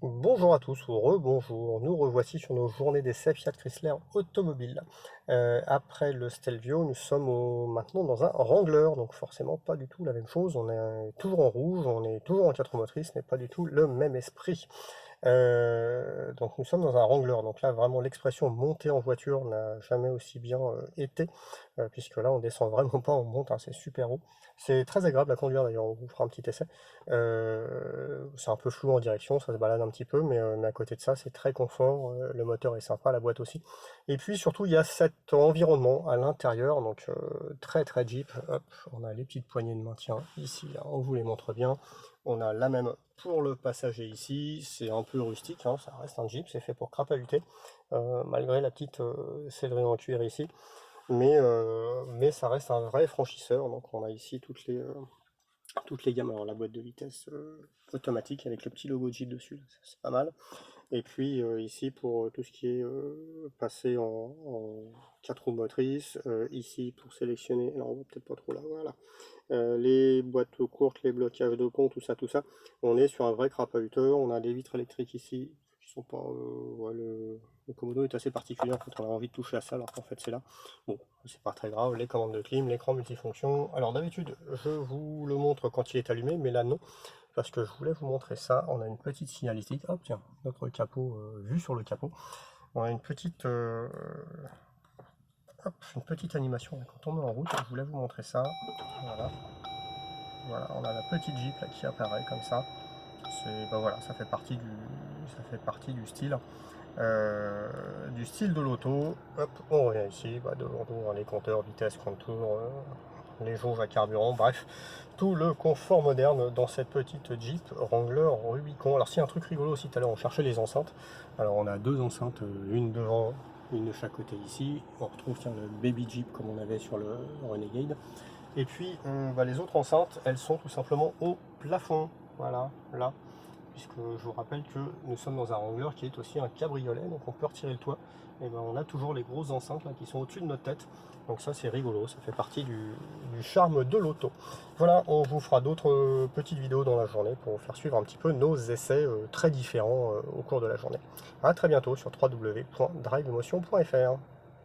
Bonjour à tous ou rebonjour, nous revoici sur nos journées d'essai Fiat Chrysler Automobile. Après le Stelvio, nous sommes maintenant dans un Wrangler, donc forcément pas du tout la même chose, on est toujours en rouge, on est toujours en 4 motrices, mais pas du tout le même esprit. Donc nous sommes dans un Wrangler, donc là vraiment l'expression monter en voiture n'a jamais aussi bien été, puisque là on descend vraiment pas, on monte, hein, c'est super haut. C'est très agréable à conduire d'ailleurs, on vous fera un petit essai. C'est un peu flou en direction, ça se balade un petit peu, mais à côté de ça c'est très confort, le moteur est sympa, la boîte aussi. Et puis surtout il y a cet environnement à l'intérieur, donc très très Jeep. Hop, on a les petites poignées de maintien ici, là, on vous les montre bien. On a la même pour le passager ici, c'est un peu rustique, hein, ça reste un Jeep, c'est fait pour crapahuter, malgré la petite sellerie en cuir ici, mais ça reste un vrai franchisseur, donc on a ici toutes les gammes. Alors la boîte de vitesse automatique avec le petit logo Jeep dessus, c'est pas mal. Et puis ici pour tout ce qui est passé en 4 roues motrices, ici pour sélectionner, alors on voit peut-être pas trop là, voilà, les boîtes courtes, les blocages de pont, tout ça, on est sur un vrai crapahuteur. On a des vitres électriques ici qui sont pas, ouais, le commodo est assez particulier en fait, on a envie de toucher à ça alors qu'en fait c'est là. Bon, c'est pas très grave, les commandes de clim, l'écran multifonction. Alors d'habitude je vous le montre quand il est allumé, mais là non, parce que je voulais vous montrer ça. On a une petite signalétique, hop tiens, notre capot, vue sur le capot. On a une petite animation quand on est en route, je voulais vous montrer ça. Voilà. Voilà, on a la petite Jeep là, qui apparaît comme ça. Bah voilà, ça fait partie du style de l'auto. Hop, on revient ici, bah, devant nous, les compteurs, vitesse, contour, les jauges à carburant, bref, tout le confort moderne dans cette petite Jeep Wrangler Rubicon. Alors si un truc rigolo aussi, tout à l'heure on cherchait les enceintes. Alors on a deux enceintes, une devant, une de chaque côté ici. On retrouve tiens, le baby Jeep comme on avait sur le Renegade. Et puis bah, les autres enceintes, elles sont tout simplement au plafond. Voilà, là. Puisque je vous rappelle que nous sommes dans un Wrangler qui est aussi un cabriolet, donc on peut retirer le toit. Et ben on a toujours les grosses enceintes là, qui sont au-dessus de notre tête. Donc ça c'est rigolo, ça fait partie du charme de l'auto. Voilà, on vous fera d'autres petites vidéos dans la journée pour vous faire suivre un petit peu nos essais très différents au cours de la journée. A très bientôt sur www.driveemotion.fr.